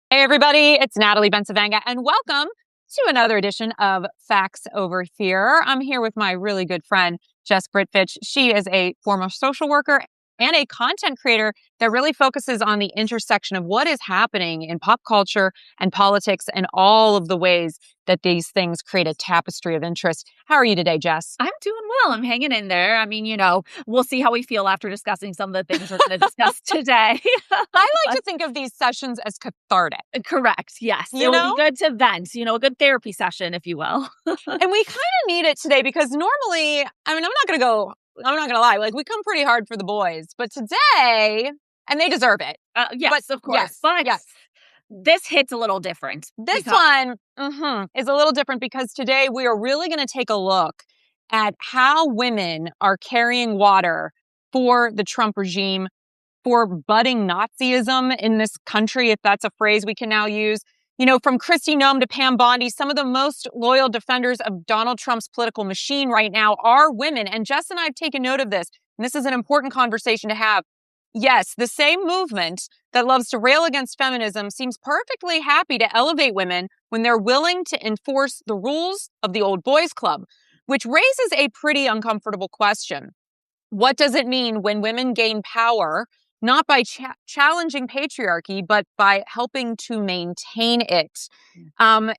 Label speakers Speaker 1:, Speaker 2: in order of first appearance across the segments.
Speaker 1: Hey, everybody, it's Natalie Bencivenga, and welcome to another edition of Facts Over Fear. I'm here with my really good friend, Jess Britvich. She is a former social worker and a content creator that really focuses on the intersection of what is happening in pop culture and politics and all of the ways that these things create a tapestry of interest. How are you today, Jess?
Speaker 2: I'm doing well. I'm hanging in there. I mean, we'll see how we feel after discussing some of the things we're going to discuss today.
Speaker 1: I like to think of these sessions as cathartic.
Speaker 2: Correct. Yes.
Speaker 1: You
Speaker 2: It will
Speaker 1: know?
Speaker 2: be good to vent, a good therapy session, if you will.
Speaker 1: And we kind of need it today because normally, I'm not going to lie, like we come pretty hard for the boys, but today, and they deserve it.
Speaker 2: Yes, of course.
Speaker 1: Yes,
Speaker 2: But
Speaker 1: yes.
Speaker 2: this hits a little different.
Speaker 1: This one is a little different because today we are really going to take a look at how women are carrying water for the Trump regime, for budding Nazism in this country, if that's a phrase we can now use. You know, from Kristi Noem to Pam Bondi, some of the most loyal defenders of Donald Trump's political machine right now are women. And Jess and I have taken note of this, and this is an important conversation to have. Yes, the same movement that loves to rail against feminism seems perfectly happy to elevate women when they're willing to enforce the rules of the old boys club, which raises a pretty uncomfortable question. What does it mean when women gain power, not by challenging patriarchy, but by helping to maintain it?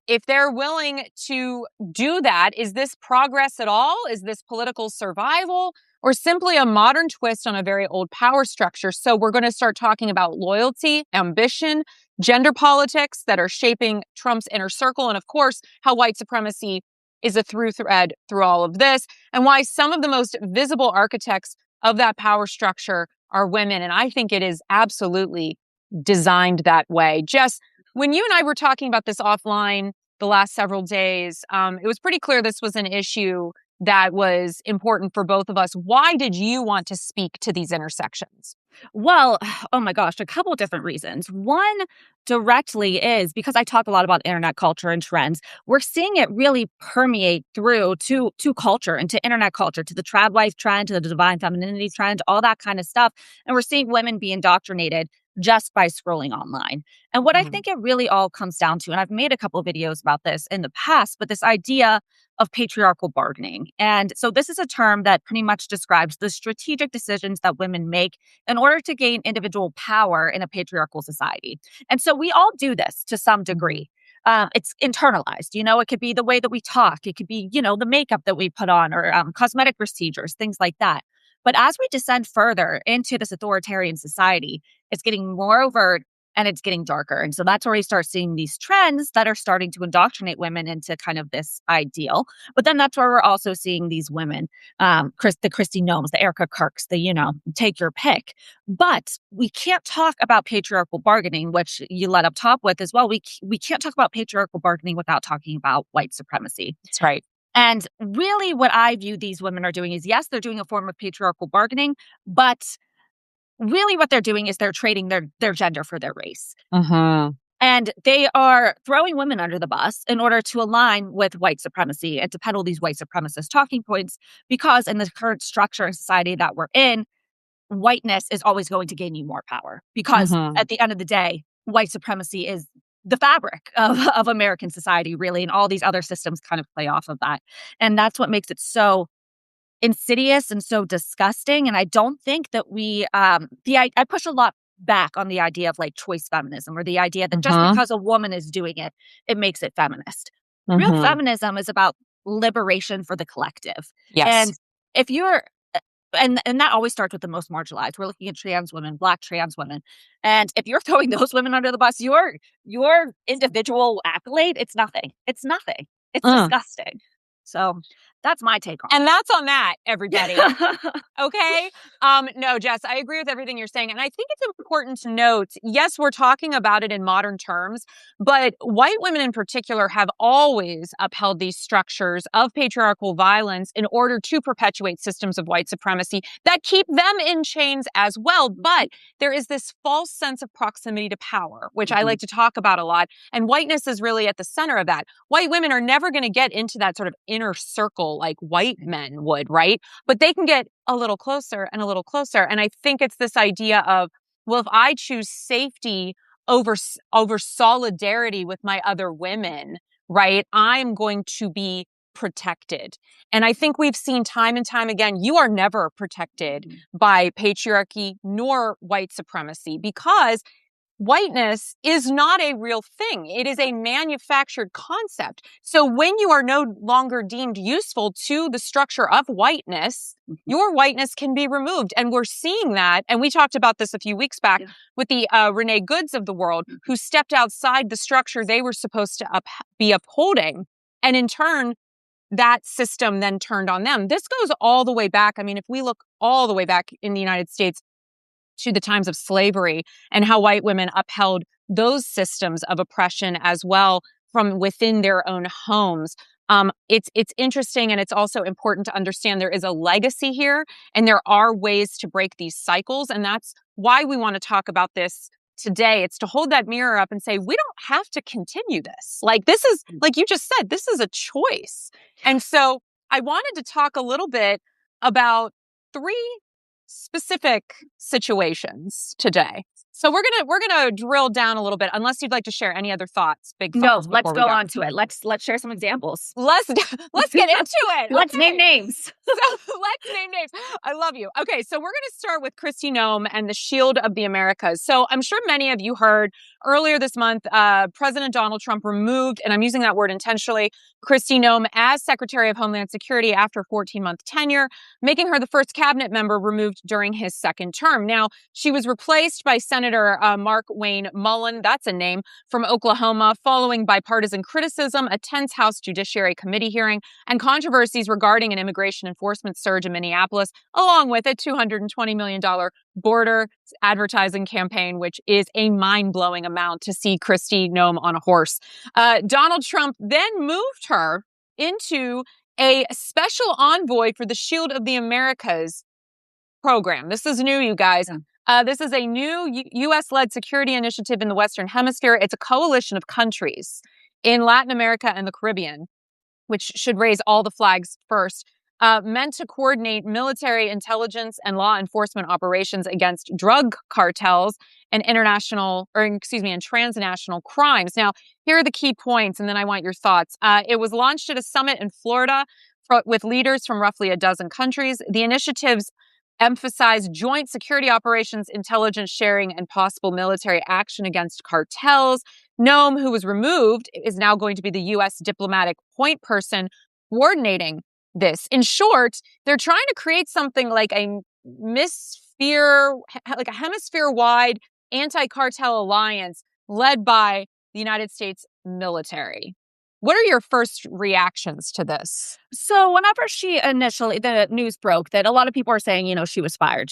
Speaker 1: If they're willing to do that, is this progress at all? Is this political survival? Or simply a modern twist on a very old power structure? So we're going to start talking about loyalty, ambition, gender politics that are shaping Trump's inner circle, and of course, how white supremacy is a through thread through all of this, and why some of the most visible architects of that power structure are women. And I think it is absolutely designed that way. Jess, when you and I were talking about this offline the last several days, it was pretty clear this was an issue that was important for both of us. Why did you want to speak to these intersections?
Speaker 2: Well, oh my gosh, a couple of different reasons. One directly is because I talk a lot about internet culture and trends. We're seeing it really permeate through to culture and to internet culture, to the trad wife trend, to the divine femininity trend, all that kind of stuff. And we're seeing women be indoctrinated just by scrolling online. And what I think it really all comes down to, and I've made a couple of videos about this in the past, but this idea of patriarchal bargaining. And so this is a term that pretty much describes the strategic decisions that women make in order to gain individual power in a patriarchal society. And so we all do this to some degree. It's internalized. It could be the way that we talk. It could be, the makeup that we put on or cosmetic procedures, things like that. But as we descend further into this authoritarian society, it's getting more overt and it's getting darker. And so that's where we start seeing these trends that are starting to indoctrinate women into kind of this ideal. But then that's where we're also seeing these women, the Kristi Noems, the Erica Kirks, take your pick. But we can't talk about patriarchal bargaining, which you led up top with as well. We can't talk about patriarchal bargaining without talking about white supremacy.
Speaker 1: That's right.
Speaker 2: And really what I view these women are doing is, yes, they're doing a form of patriarchal bargaining, but really what they're doing is they're trading their gender for their race. And they are throwing women under the bus in order to align with white supremacy and to peddle these white supremacist talking points, because in the current structure and society that we're in, whiteness is always going to gain you more power, because at the end of the day, white supremacy is the fabric of American society, really, and all these other systems kind of play off of that. And that's what makes it so insidious and so disgusting. And I don't think that I push a lot back on the idea of like choice feminism, or the idea that just because a woman is doing it, it makes it feminist. Real feminism is about liberation for the collective.
Speaker 1: Yes.
Speaker 2: And if you're and that always starts with the most marginalized. We're looking at trans women, Black trans women. And if you're throwing those women under the bus, your individual accolade, it's nothing. It's nothing. It's disgusting. So that's my take on it.
Speaker 1: And that's on that, everybody. Okay? No, Jess, I agree with everything you're saying. And I think it's important to note, yes, we're talking about it in modern terms, but white women in particular have always upheld these structures of patriarchal violence in order to perpetuate systems of white supremacy that keep them in chains as well. But there is this false sense of proximity to power, which I like to talk about a lot. And whiteness is really at the center of that. White women are never going to get into that sort of inner circle like white men would, right? But they can get a little closer and a little closer. And I think it's this idea of, well, if I choose safety over solidarity with my other women, right? I'm going to be protected. And I think we've seen time and time again, you are never protected by patriarchy nor white supremacy, because whiteness is not a real thing. It is a manufactured concept. So when you are no longer deemed useful to the structure of whiteness, your whiteness can be removed. And we're seeing that. And we talked about this a few weeks back with the Renee Goods of the world, who stepped outside the structure they were supposed to be upholding. And in turn, that system then turned on them. This goes all the way back. I mean, if we look all the way back in the United States to the times of slavery and how white women upheld those systems of oppression as well from within their own homes. It's interesting, and it's also important to understand there is a legacy here, and there are ways to break these cycles. And that's why we want to talk about this today. It's to hold that mirror up and say, we don't have to continue this. Like, this is, like you just said, this is a choice. And so I wanted to talk a little bit about 3 specific situations today. So we're gonna drill down a little bit, unless you'd like to share any other thoughts. Big
Speaker 2: No,
Speaker 1: thoughts.
Speaker 2: let's go on to it. Let's share some examples.
Speaker 1: Let's get into it.
Speaker 2: Let's name names.
Speaker 1: So let's name names. I love you. Okay, so we're going to start with Kristi Noem and the Shield of the Americas. So I'm sure many of you heard earlier this month, President Donald Trump removed, and I'm using that word intentionally, Kristi Noem as Secretary of Homeland Security after a 14-month tenure, making her the first cabinet member removed during his second term. Now, she was replaced by Senator Mark Wayne Mullen, that's a name, from Oklahoma, following bipartisan criticism, a tense House Judiciary Committee hearing, and controversies regarding an immigration enforcement surge in Minneapolis, along with a $220 million border advertising campaign, which is a mind-blowing amount to see Kristi Noem on a horse. Donald Trump then moved her into a special envoy for the Shield of the Americas program. This is new, you guys. This is a new U.S.-led security initiative in the Western Hemisphere. It's a coalition of countries in Latin America and the Caribbean, which should raise all the flags first, meant to coordinate military intelligence and law enforcement operations against drug cartels and and transnational crimes. Now, here are the key points, and then I want your thoughts. It was launched at a summit in Florida with leaders from roughly a dozen countries. The initiatives emphasize joint security operations, intelligence sharing, and possible military action against cartels. Noem, who was removed, is now going to be the U.S. diplomatic point person coordinating this. In short, they're trying to create something like a hemisphere-wide anti-cartel alliance led by the United States military. What are your first reactions to this?
Speaker 2: So whenever the news broke that a lot of people were saying, she was fired.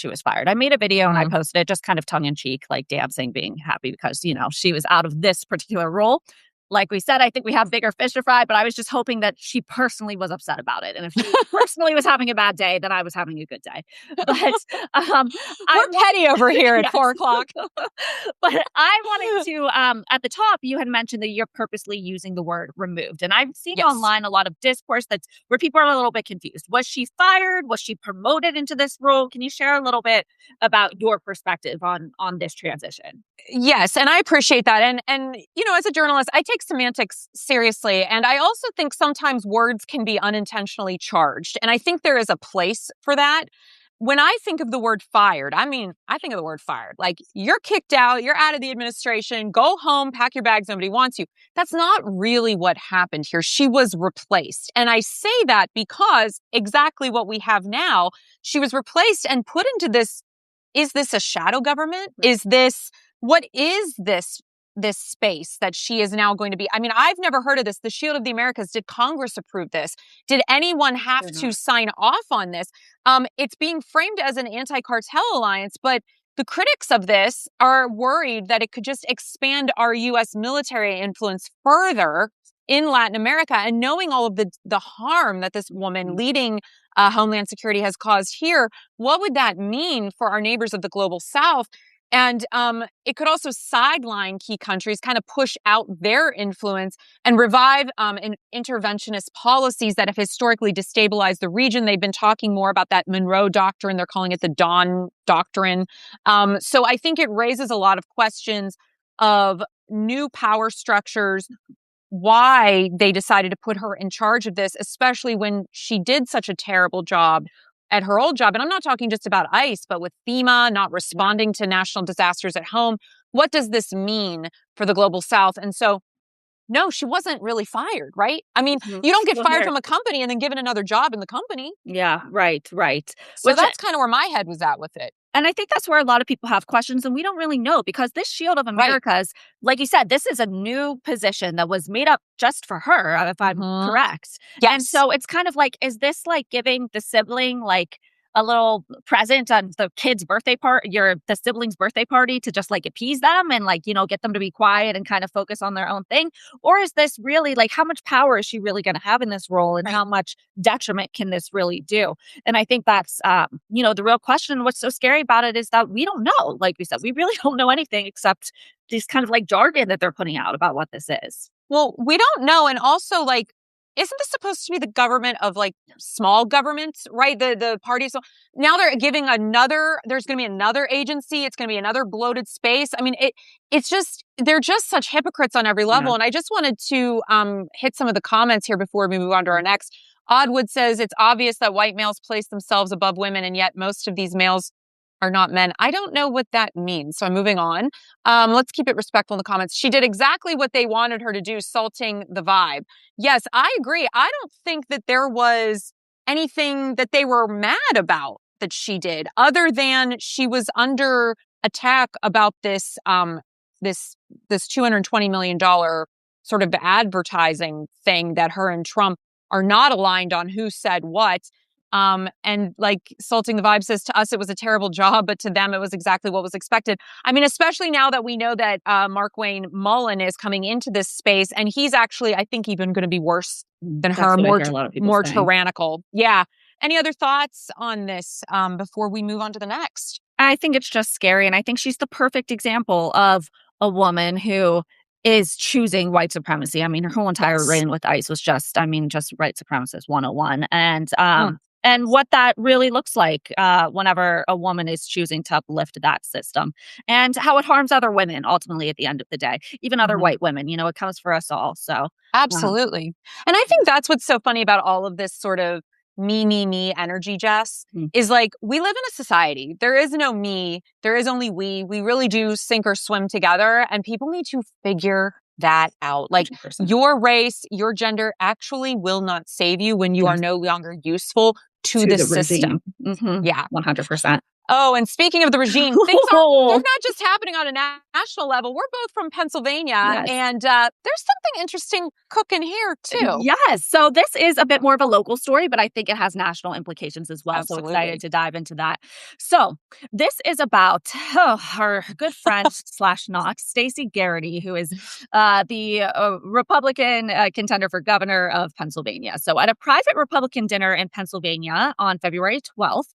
Speaker 2: I made a video and I posted it just kind of tongue in cheek, like dancing, being happy because, she was out of this particular role. Like we said, I think we have bigger fish to fry, but I was just hoping that she personally was upset about it. And if she personally was having a bad day, then I was having a good day. But
Speaker 1: we're petty over here at 4 o'clock.
Speaker 2: But I wanted to, at the top, you had mentioned that you're purposely using the word removed. And I've seen online a lot of discourse where people are a little bit confused. Was she fired? Was she promoted into this role? Can you share a little bit about your perspective on this transition?
Speaker 1: Yes, and I appreciate that. And as a journalist, I take semantics seriously. And I also think sometimes words can be unintentionally charged. And I think there is a place for that. When I think of the word fired, I think of the word fired. Like, you're kicked out, you're out of the administration, go home, pack your bags, nobody wants you. That's not really what happened here. She was replaced. And I say that because exactly what we have now, she was replaced and put into this. Is this a shadow government? What is this space that she is now going to be? I mean, I've never heard of this. The Shield of the Americas. Did Congress approve this? Did anyone have to sign off on this? It's being framed as an anti-cartel alliance, but the critics of this are worried that it could just expand our U.S. military influence further in Latin America. And knowing all of the harm that this woman leading Homeland Security has caused here, what would that mean for our neighbors of the global South? And it could also sideline key countries, kind of push out their influence and revive interventionist policies that have historically destabilized the region. They've been talking more about that Monroe Doctrine. They're calling it the Dawn Doctrine. So I think it raises a lot of questions of new power structures, why they decided to put her in charge of this, especially when she did such a terrible job at her old job. And I'm not talking just about ICE, but with FEMA not responding to national disasters at home. What does this mean for the global South? And so, no, she wasn't really fired, right? I mean, you don't get
Speaker 2: Still
Speaker 1: fired
Speaker 2: here.
Speaker 1: from a company and then given another job in the company.
Speaker 2: Yeah, right.
Speaker 1: So that's kind of where my head was at with it.
Speaker 2: And I think that's where a lot of people have questions, and we don't really know, because this Shield of Americas, like you said, this is a new position that was made up just for her, if I'm correct.
Speaker 1: Yes.
Speaker 2: And so it's kind of like, is this like giving the sibling like a little present on the kid's birthday party, the sibling's birthday party, to just like appease them and like, get them to be quiet and kind of focus on their own thing? Or is this really like, how much power is she really going to have in this role, and how much detriment can this really do? And I think that's, the real question. What's so scary about it is that we don't know. Like we said, we really don't know anything except these kind of like jargon that they're putting out about what this is.
Speaker 1: Well, we don't know. And also, like, isn't this supposed to be the government of like small governments, right? The parties. So now they're giving there's going to be another agency. It's going to be another bloated space. I mean, it's just, they're just such hypocrites on every level.
Speaker 2: Yeah.
Speaker 1: And I just wanted to hit some of the comments here before we move on to our next. Oddwood says, it's obvious that white males place themselves above women, and yet most of these males are not men. I don't know what that means. So I'm moving on. Let's keep it respectful in the comments. She did exactly what they wanted her to do, salting the vibe. Yes, I agree. I don't think that there was anything that they were mad about that she did, other than she was under attack about this $220 million sort of advertising thing that her and Trump are not aligned on who said what. And like salting the vibe says, to us, it was a terrible job, but to them, it was exactly what was expected. I mean, especially now that we know that Markwayne Mullen is coming into this space, and he's actually, I think, even going to be worse than her, more tyrannical. Yeah. Any other thoughts on this before we move on to the next?
Speaker 2: I think it's just scary. And I think she's the perfect example of a woman who is choosing white supremacy. I mean, her whole entire reign with ICE was just white supremacist 101. And what that really looks like whenever a woman is choosing to uplift that system, and how it harms other women ultimately at the end of the day, even other white women. It comes for us all. So
Speaker 1: absolutely. And I think that's what's so funny about all of this sort of me energy, Jess, is like, we live in a society. There is no me. There is only we. We really do sink or swim together, and people need to figure that out. Like 100%. Your race, your gender actually will not save you when you are no longer useful to the system. Yeah.
Speaker 2: 100%.
Speaker 1: Oh, and speaking of the regime, they're not just happening on a national level. We're both from Pennsylvania, and there's something interesting cooking here, too.
Speaker 2: Yes. So this is a bit more of a local story, but I think it has national implications as well.
Speaker 1: Absolutely.
Speaker 2: So excited to dive into that. So this is about her good friend / not, Stacey Garrity, who is the Republican contender for governor of Pennsylvania. So at a private Republican dinner in Pennsylvania on February 12th,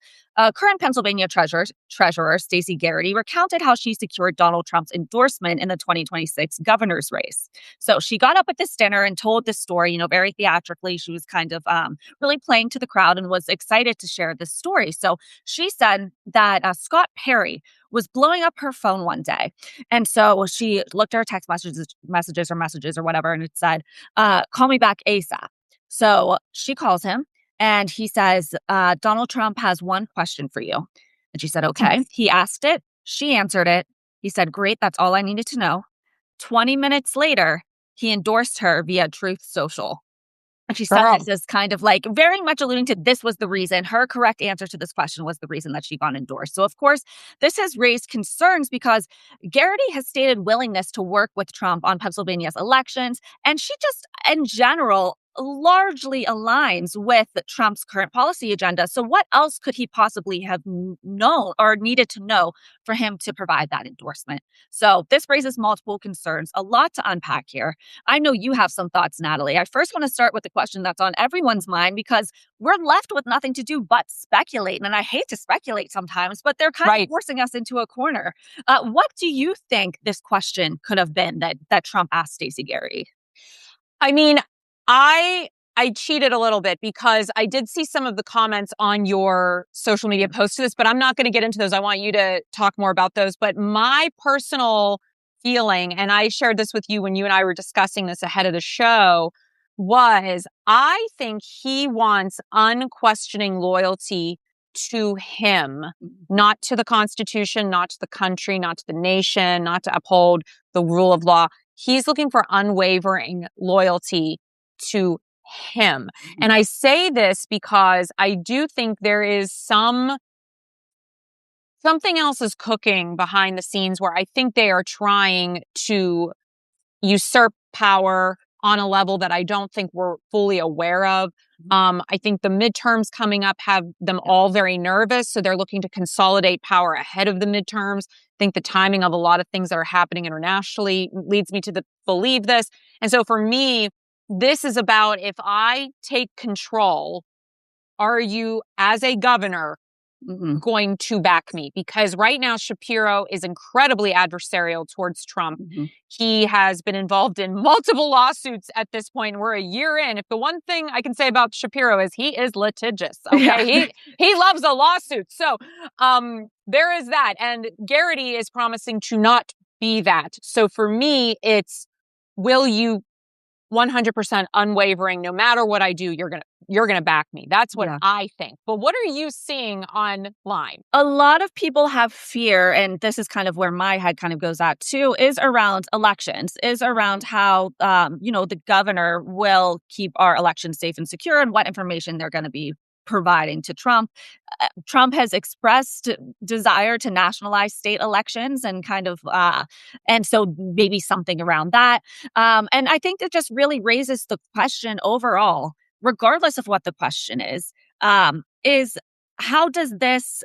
Speaker 2: current Pennsylvania Treasurer Stacey Garrity recounted how she secured Donald Trump's endorsement in the 2026 governor's race. So she got up at this dinner and told this story, very theatrically. She was kind of really playing to the crowd and was excited to share this story. So she said that Scott Perry was blowing up her phone one day. And so she looked at her text messages or whatever, and it said, call me back ASAP. So she calls him. And he says, Donald Trump has one question for you. And she said, okay. He asked it. She answered it. He said, great. That's all I needed to know. 20 minutes later, he endorsed her via Truth Social. And she said this is kind of like very much alluding to this was the reason. Her correct answer to this question was the reason that she got endorsed. So, of course, this has raised concerns because Garrity has stated willingness to work with Trump on Pennsylvania's elections. And she just, in general, largely aligns with Trump's current policy agenda. So what else could he possibly have known or needed to know for him to provide that endorsement? So this raises multiple concerns, a lot to unpack here. I know you have some thoughts, Natalie. I first want to start with the question that's on everyone's mind, because we're left with nothing to do but speculate. And I hate to speculate sometimes, but they're kind of forcing us into a corner. What do you think this question could have been that Trump asked Stacey Garrity?
Speaker 1: I mean, I cheated a little bit because I did see some of the comments on your social media post to this, but I'm not going to get into those. I want you to talk more about those. But my personal feeling, and I shared this with you when you and I were discussing this ahead of the show, was I think he wants unquestioning loyalty to him, not to the Constitution, not to the country, not to the nation, not to uphold the rule of law. He's looking for unwavering loyalty to him. And I say this because I do think there is something else is cooking behind the scenes where I think they are trying to usurp power on a level that I don't think we're fully aware of. I think the midterms coming up have them all very nervous. So they're looking to consolidate power ahead of the midterms. I think the timing of a lot of things that are happening internationally leads me to believe this. And so for me, this is about, if I take control, are you, as a governor, going to back me? Because right now, Shapiro is incredibly adversarial towards Trump. He has been involved in multiple lawsuits at this point. We're a year in. If the one thing I can say about Shapiro is he is litigious. Okay. He loves a lawsuit. So there is that. And Garrity is promising to not be that. So for me, it's, will you 100% unwavering, no matter what I do, you're going to back me. That's what I think. But what are you seeing online?
Speaker 2: A lot of people have fear, and this is kind of where my head kind of goes at too, is around elections, is around how, the governor will keep our elections safe and secure and what information they're going to be providing to Trump. Trump has expressed desire to nationalize state elections and kind of, and so maybe something around that. And I think it just really raises the question overall, regardless of what the question is how does this,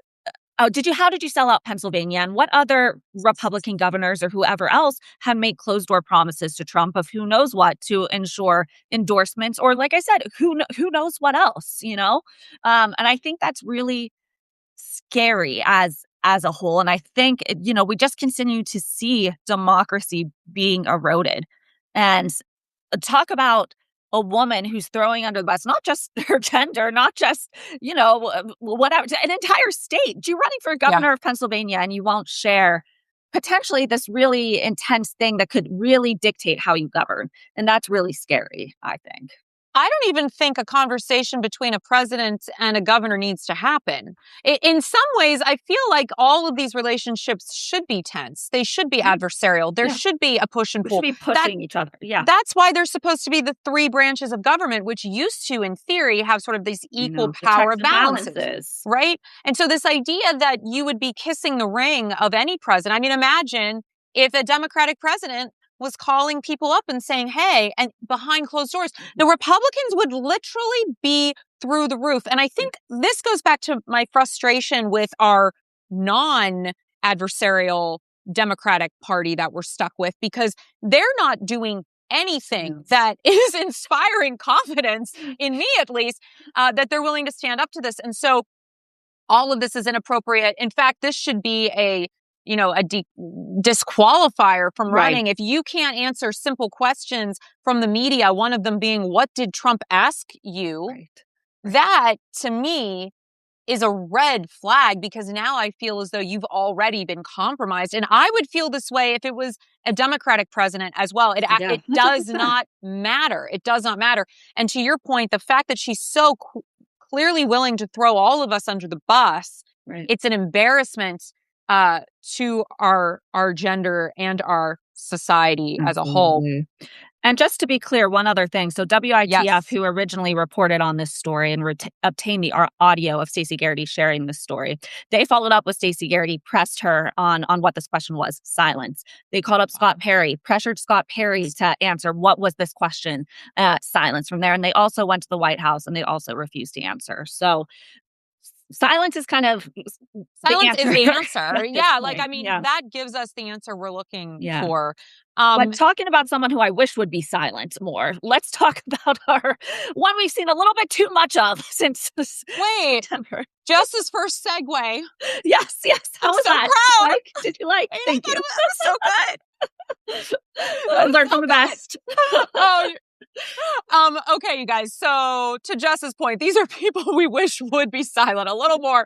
Speaker 2: how did you sell out Pennsylvania? And what other Republican governors or whoever else have made closed door promises to Trump of who knows what to ensure endorsements, or like I said, who knows what else, And I think that's really scary as a whole. And I think, we just continue to see democracy being eroded. And talk about a woman who's throwing under the bus, not just her gender, not just, whatever, an entire state. You're running for governor of Pennsylvania and you won't share potentially this really intense thing that could really dictate how you govern. And that's really scary, I think.
Speaker 1: I don't even think a conversation between a president and a governor needs to happen. In some ways, I feel like all of these relationships should be tense. They should be adversarial. There should be a push and pull.
Speaker 2: We should be pushing each other. Yeah.
Speaker 1: That's why there's supposed to be the three branches of government, which used to, in theory, have sort of these equal power balances. Right? And so this idea that you would be kissing the ring of any president, I mean, imagine if a Democratic president was calling people up and saying, hey, and behind closed doors, the Republicans would literally be through the roof. And I think this goes back to my frustration with our non-adversarial Democratic Party that we're stuck with, because they're not doing anything that is inspiring confidence, in me at least, that they're willing to stand up to this. And so all of this is inappropriate. In fact, this should be a disqualifier from running. If you can't answer simple questions from the media, one of them being, what did Trump ask you? That, to me, is a red flag, because now I feel as though you've already been compromised. And I would feel this way if it was a Democratic president as well. It does not matter. It does not matter. And to your point, the fact that she's so clearly willing to throw all of us under the bus, it's an embarrassment to our gender and our society as a whole.
Speaker 2: And just to be clear, one other thing. So WITF, who originally reported on this story and obtained the audio of Stacey Garrity sharing this story, they followed up with Stacey Garrity, pressed her on what this question was. Silence. They called up Scott Perry, pressured Scott Perry to answer what was this question. Silence from there. And they also went to the White House and they also refused to answer. So silence is kind of
Speaker 1: is the answer. That gives us the answer we're looking for.
Speaker 2: But talking about someone who I wish would be silent more, let's talk about our one we've seen a little bit too much of since September.
Speaker 1: Jess's first segue.
Speaker 2: Yes. How was that?
Speaker 1: Proud.
Speaker 2: Did you like? Thank you.
Speaker 1: It was so good.
Speaker 2: I learned from the best.
Speaker 1: Okay, you guys. So to Jess's point, these are people we wish would be silent a little more.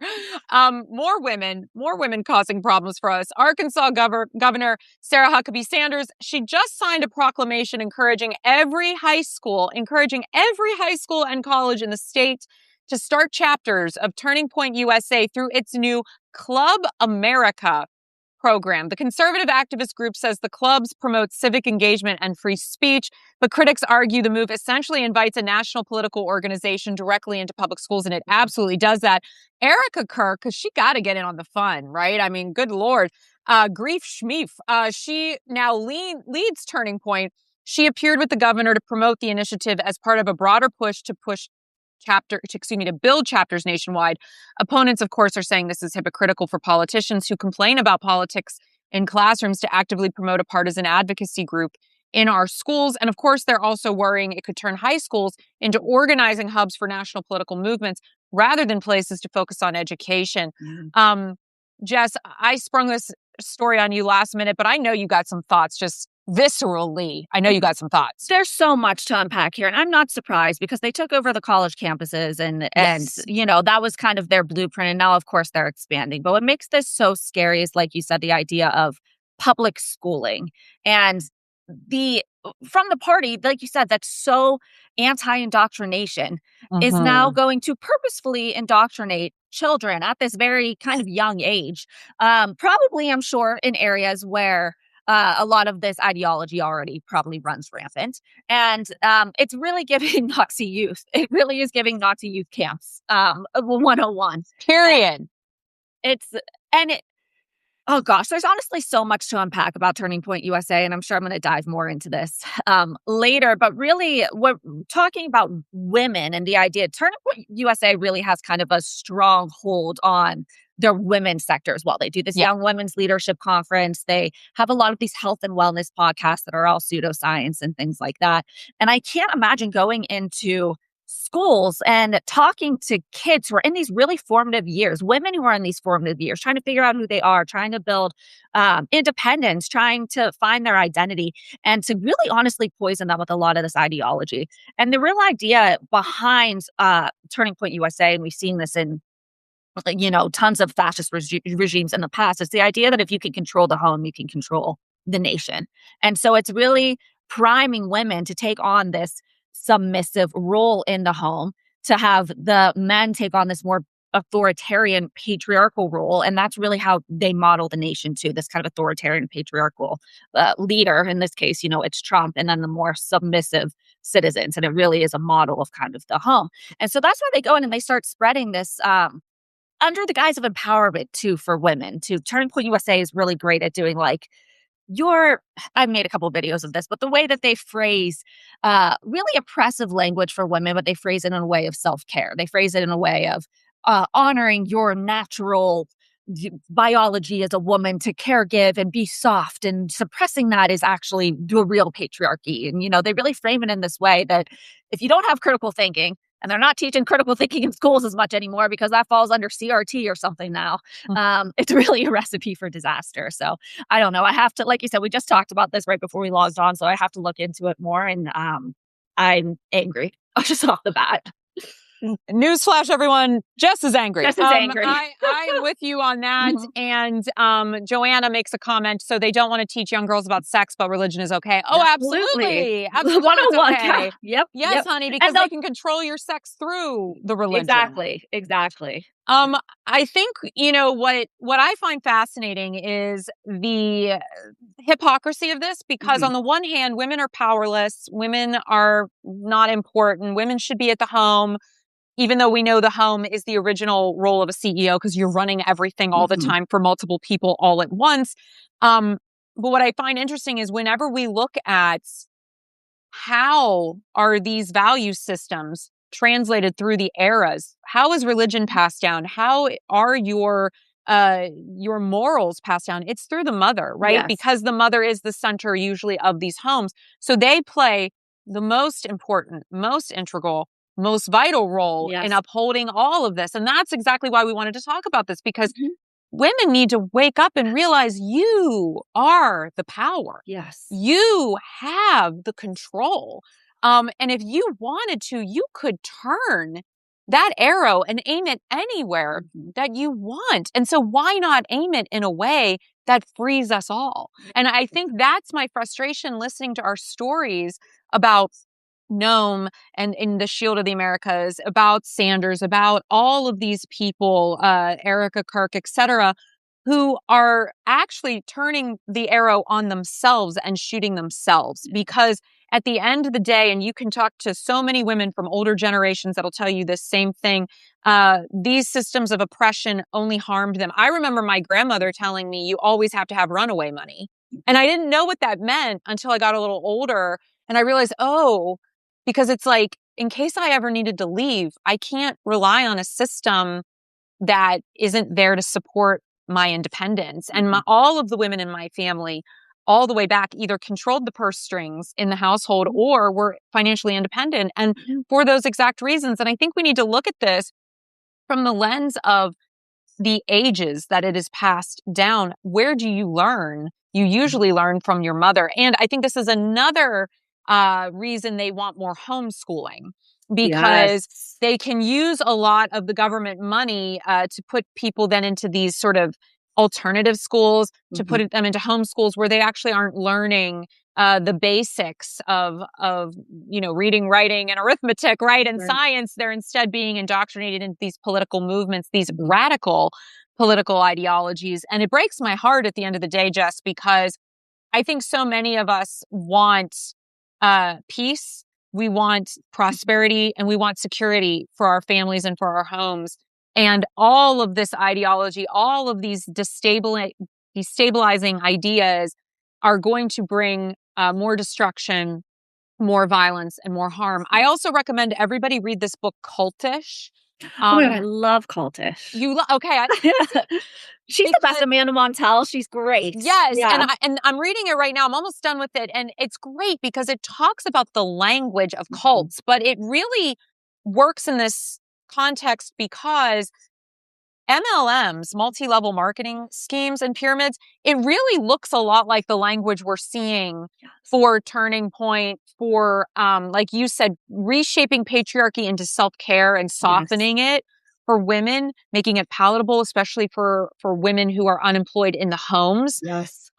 Speaker 1: More women causing problems for us. Arkansas Governor Sarah Huckabee Sanders, she just signed a proclamation encouraging every high school and college in the state to start chapters of Turning Point USA through its new Club America program. The conservative activist group says the clubs promote civic engagement and free speech, but critics argue the move essentially invites a national political organization directly into public schools, and it absolutely does that. Erica Kirk, because she got to get in on the fun, right? I mean, good Lord. Grief Schmief, she now leads Turning Point. She appeared with the governor to promote the initiative as part of a broader push to build chapters nationwide. Opponents, of course, are saying this is hypocritical for politicians who complain about politics in classrooms to actively promote a partisan advocacy group in our schools. And of course, they're also worrying it could turn high schools into organizing hubs for national political movements rather than places to focus on education. Jess, I sprung this story on you last minute, but I know you got some thoughts just viscerally. I know you got some thoughts.
Speaker 2: There's so much to unpack here, and I'm not surprised because they took over the college campuses and
Speaker 1: Yes.
Speaker 2: that was kind of their blueprint, and now of course they're expanding. But what makes this so scary is, like you said, the idea of public schooling and from the party, like you said, that's so anti-indoctrination is now going to purposefully indoctrinate children at this very kind of young age. Probably, I'm sure, in areas where a lot of this ideology already probably runs rampant. And it's really giving Nazi youth. It really is giving Nazi youth camps 101.
Speaker 1: Period.
Speaker 2: Oh gosh, there's honestly so much to unpack about Turning Point USA, and I'm sure I'm going to dive more into this later. But really, we're talking about women and the idea Turning Point USA really has kind of a strong hold on their women's sector as well. They do this Young Women's Leadership Conference. They have a lot of these health and wellness podcasts that are all pseudoscience and things like that. And I can't imagine going into schools and talking to kids who are in these really formative years, women who are in these formative years, trying to figure out who they are, trying to build independence, trying to find their identity, and to really honestly poison them with a lot of this ideology. And the real idea behind Turning Point USA, and we've seen this in tons of fascist regimes in the past, is the idea that if you can control the home, you can control the nation. And so it's really priming women to take on this submissive role in the home, to have the men take on this more authoritarian patriarchal role. And that's really how they model the nation too, this kind of authoritarian patriarchal leader. In this case, it's Trump, and then the more submissive citizens. And it really is a model of kind of the home. And so that's why they go in and they start spreading this under the guise of empowerment too for women. Turning Point USA is really great at doing I've made a couple of videos of this, but the way that they phrase really oppressive language for women, but they phrase it in a way of self-care. They phrase it in a way of honoring your natural biology as a woman to caregive and be soft, and suppressing that is actually the real patriarchy. And, they really frame it in this way that if you don't have critical thinking, and they're not teaching critical thinking in schools as much anymore because that falls under CRT or something now. It's really a recipe for disaster. So I don't know. I have to, like you said, we just talked about this right before we logged on, so I have to look into it more. And I'm angry just off the bat.
Speaker 1: Newsflash, everyone. Jess is angry.
Speaker 2: Jess is angry.
Speaker 1: I am with you on that. And Joanna makes a comment. So they don't want to teach young girls about sex, but religion is okay. Oh, absolutely. Absolutely.
Speaker 2: 101.
Speaker 1: Okay.
Speaker 2: Yep.
Speaker 1: Yes, honey, because they can control your sex through the religion.
Speaker 2: Exactly.
Speaker 1: I think, what I find fascinating is the hypocrisy of this, because on the one hand, women are powerless. Women are not important. Women should be at the home, even though we know the home is the original role of a CEO because you're running everything all the time for multiple people all at once. But what I find interesting is whenever we look at how are these value systems translated through the eras, how is religion passed down? How are your morals passed down? It's through the mother, right?
Speaker 2: Yes.
Speaker 1: Because the mother is the center usually of these homes. So they play the most important, most integral, most vital role in upholding all of this. And that's exactly why we wanted to talk about this, because women need to wake up and realize you are the power.
Speaker 2: Yes.
Speaker 1: You have the control. And if you wanted to, you could turn that arrow and aim it anywhere that you want. And so why not aim it in a way that frees us all? And I think that's my frustration listening to our stories about Noem and in the Shield of the Americas, about Sanders, about all of these people, Erica Kirk, et cetera, who are actually turning the arrow on themselves and shooting themselves. Because at the end of the day, and you can talk to so many women from older generations that'll tell you this same thing, these systems of oppression only harmed them. I remember my grandmother telling me, you always have to have runaway money. And I didn't know what that meant until I got a little older. And I realized, oh, because it's like, in case I ever needed to leave, I can't rely on a system that isn't there to support my independence. And all of the women in my family, all the way back, either controlled the purse strings in the household or were financially independent. And for those exact reasons. And I think we need to look at this from the lens of the ages that it is passed down. Where do you learn? You usually learn from your mother. And I think this is another reason they want more homeschooling, because they can use a lot of the government money to put people then into these sort of alternative schools, to put them into homeschools where they actually aren't learning the basics of reading, writing, and arithmetic, right? And science. They're instead being indoctrinated into these political movements, these radical political ideologies. And it breaks my heart at the end of the day, Jess, because I think so many of us want peace, we want prosperity, and we want security for our families and for our homes. And all of this ideology, all of these destabilizing ideas are going to bring more destruction, more violence, and more harm. I also recommend everybody read this book, Cultish.
Speaker 2: Oh my God, I love Cultish.
Speaker 1: Okay.
Speaker 2: She's the best. Amanda Montell. She's great.
Speaker 1: Yes. Yeah. And I'm reading it right now. I'm almost done with it. And it's great because it talks about the language of cults, but it really works in this context because MLMs, multi-level marketing schemes and pyramids, it really looks a lot like the language we're seeing for Turning Point, for, like you said, reshaping patriarchy into self-care and softening it for women, making it palatable, especially for women who are unemployed in the homes.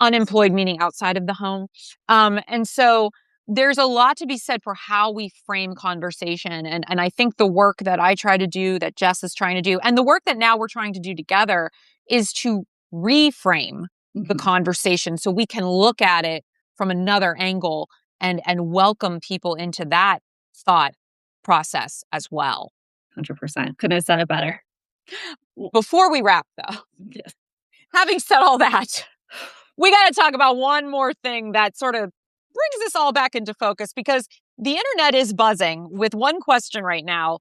Speaker 1: Unemployed meaning outside of the home. And so there's a lot to be said for how we frame conversation. And I think the work that I try to do, that Jess is trying to do, and the work that now we're trying to do together is to reframe the conversation so we can look at it from another angle and welcome people into that thought process as well.
Speaker 2: 100%. Couldn't have said it better.
Speaker 1: Before we wrap, though, having said all that, we got to talk about one more thing that sort of brings this all back into focus, because the internet is buzzing with one question right now.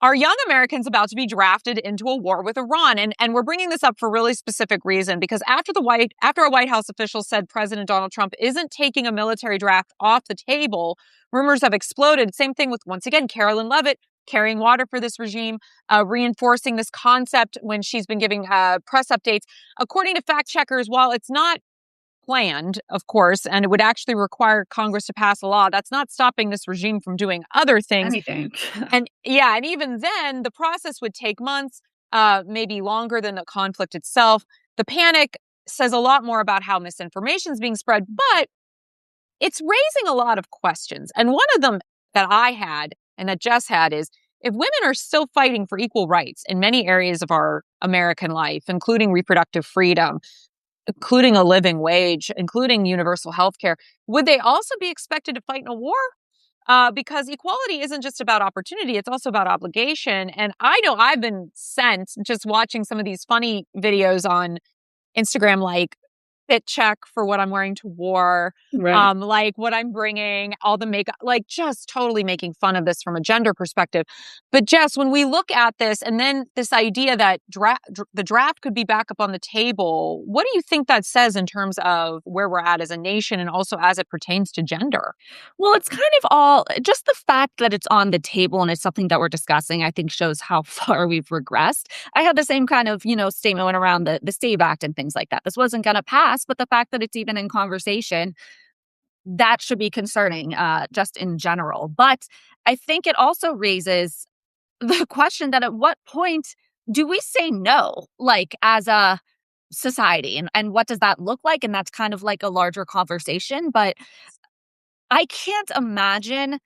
Speaker 1: Are young Americans about to be drafted into a war with Iran? And we're bringing this up for a really specific reason, because after a White House official said President Donald Trump isn't taking a military draft off the table, rumors have exploded. Same thing with, once again, Carolyn Leavitt carrying water for this regime, reinforcing this concept when she's been giving press updates. According to fact checkers, while it's not planned, of course, and it would actually require Congress to pass a law, that's not stopping this regime from doing other things.
Speaker 2: Anything.
Speaker 1: And even then, the process would take months, maybe longer than the conflict itself. The panic says a lot more about how misinformation is being spread, but it's raising a lot of questions. And one of them that I had and that Jess had is, if women are still fighting for equal rights in many areas of our American life, including reproductive freedom, including a living wage, including universal health care, would they also be expected to fight in a war? Because equality isn't just about opportunity, it's also about obligation. And I know I've been sent, just watching some of these funny videos on Instagram, like fit check for what I'm wearing to war, like what I'm bringing, all the makeup, like just totally making fun of this from a gender perspective. But Jess, when we look at this and then this idea that the draft could be back up on the table, what do you think that says in terms of where we're at as a nation and also as it pertains to gender?
Speaker 2: Well, it's kind of all just the fact that it's on the table and it's something that we're discussing, I think shows how far we've regressed. I had the same kind of, statement when around the SAVE Act and things like that. This wasn't going to pass, but the fact that it's even in conversation that should be concerning, just in general. But I think it also raises the question that at what point do we say no, like as a society, and what does that look like? And that's kind of like a larger conversation. But I can't imagine,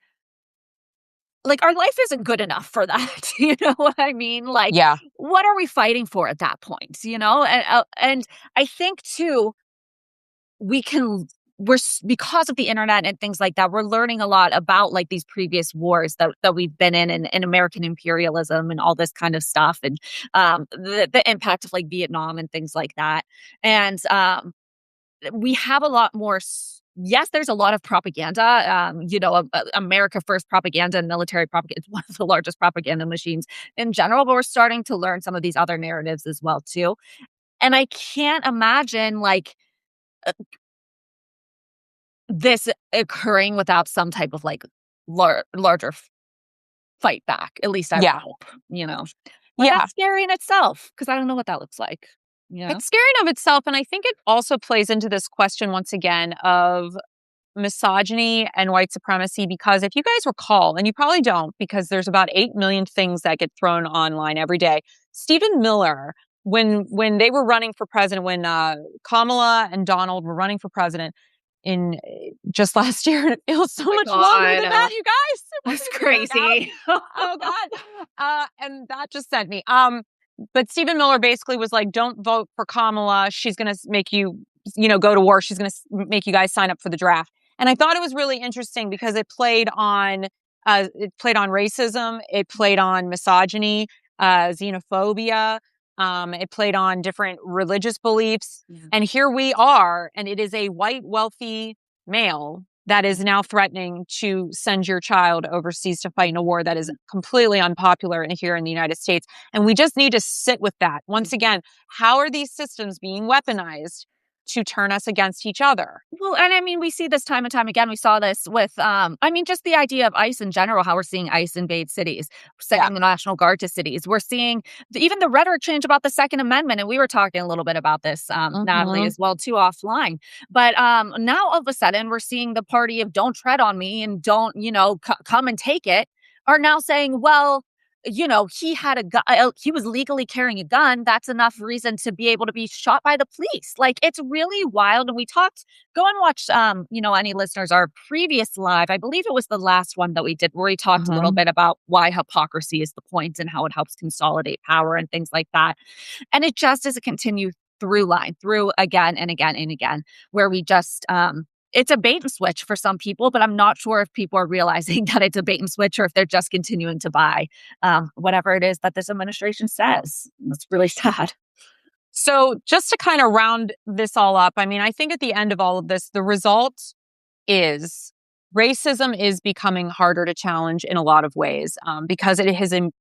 Speaker 2: like, our life isn't good enough for that. You know what I mean? Like,
Speaker 1: Yeah.
Speaker 2: what are we fighting for at that point? And I think too, we can because of the internet and things like that, we're learning a lot about like these previous wars that we've been in, and American imperialism and all this kind of stuff, and the impact of like Vietnam and things like that. And we have a lot more. Yes, there's a lot of propaganda. America First propaganda and military propaganda is one of the largest propaganda machines in general, but we're starting to learn some of these other narratives as well too. And I can't imagine like this occurring without some type of like larger fight back. At least I would
Speaker 1: Yeah.
Speaker 2: hope, you know. But
Speaker 1: Yeah.
Speaker 2: that's scary in itself because I don't know what that looks like. Yeah.
Speaker 1: It's scary in of itself. And I think it also plays into this question once again of misogyny and white supremacy, because if you guys recall, and you probably don't because there's about 8 million things that get thrown online every day. Stephen Miller, when they were running for president, when Kamala and Donald were running for president in just last year, and it was so much longer than that, you guys.
Speaker 2: That's crazy.
Speaker 1: Oh God. And that just sent me. But Stephen Miller basically was like, don't vote for Kamala. She's going to make you, go to war. She's going to make you guys sign up for the draft. And I thought it was really interesting because it played on racism. It played on misogyny, xenophobia. It played on different religious beliefs. Yeah. And here we are, and it is a white, wealthy male that is now threatening to send your child overseas to fight in a war that is completely unpopular here in the United States. And we just need to sit with that. Once again, how are these systems being weaponized to turn us against each other?
Speaker 2: Well, and I mean, we see this time and time again. We saw this with, just the idea of ICE in general, how we're seeing ICE invade cities, sending the National Guard to cities. We're seeing even the rhetoric change about the Second Amendment. And we were talking a little bit about this, Natalie, as well, too, offline. But now all of a sudden, we're seeing the party of don't tread on me and don't, come and take it, are now saying, well, he had a gun, he was legally carrying a gun. That's enough reason to be able to be shot by the police. Like, it's really wild. And we talked, go and watch, any listeners, our previous live, I believe it was the last one that we did, where we talked a little bit about why hypocrisy is the point and how it helps consolidate power and things like that. And it just is a continued through again and again and again, where we just, it's a bait and switch for some people, but I'm not sure if people are realizing that it's a bait and switch or if they're just continuing to buy whatever it is that this administration says. It's really sad.
Speaker 1: So just to kind of round this all up, I mean, I think at the end of all of this, the result is racism is becoming harder to challenge in a lot of ways, because it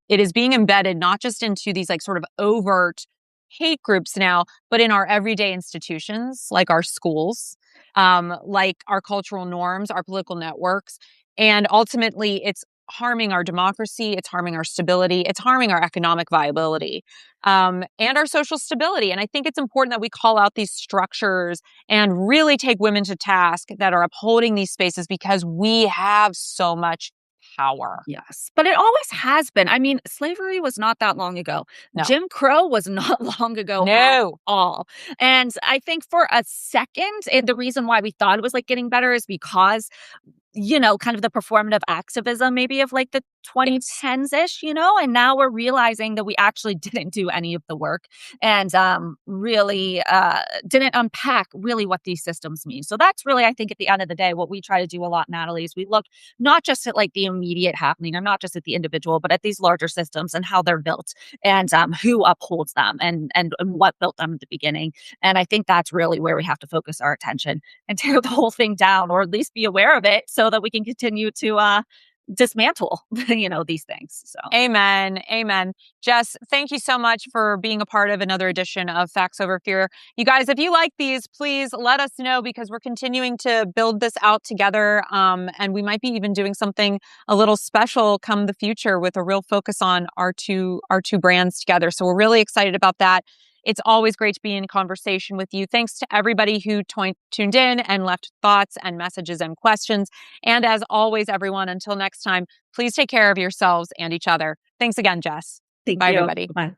Speaker 1: is being embedded not just into these like sort of overt hate groups now, but in our everyday institutions, like our schools, like our cultural norms, our political networks. And ultimately, it's harming our democracy, it's harming our stability, it's harming our economic viability, and our social stability. And I think it's important that we call out these structures and really take women to task that are upholding these spaces, because we have so much power.
Speaker 2: Yes, but it always has been. I mean, slavery was not that long ago.
Speaker 1: No.
Speaker 2: Jim Crow was not long ago at all. And I think for a second, and the reason why we thought it was like getting better is because kind of the performative activism maybe of like the 2010s-ish, and now we're realizing that we actually didn't do any of the work and really didn't unpack really what these systems mean. So that's really, I think, at the end of the day, what we try to do a lot, Natalie, is we look not just at like the immediate happening, or not just at the individual, but at these larger systems and how they're built and who upholds them and what built them at the beginning. And I think that's really where we have to focus our attention and tear the whole thing down, or at least be aware of it, so that we can continue to dismantle, these things. So,
Speaker 1: amen. Jess, thank you so much for being a part of another edition of Facts Over Fear. You guys, if you like these, please let us know, because we're continuing to build this out together. And we might be even doing something a little special come the future with a real focus on our two brands together. So we're really excited about that. It's always great to be in conversation with you. Thanks to everybody who tuned in and left thoughts and messages and questions. And as always, everyone, until next time, please take care of yourselves and each other. Thanks again, Jess.
Speaker 2: Thank
Speaker 1: Bye,
Speaker 2: you.
Speaker 1: everybody.
Speaker 2: Bye.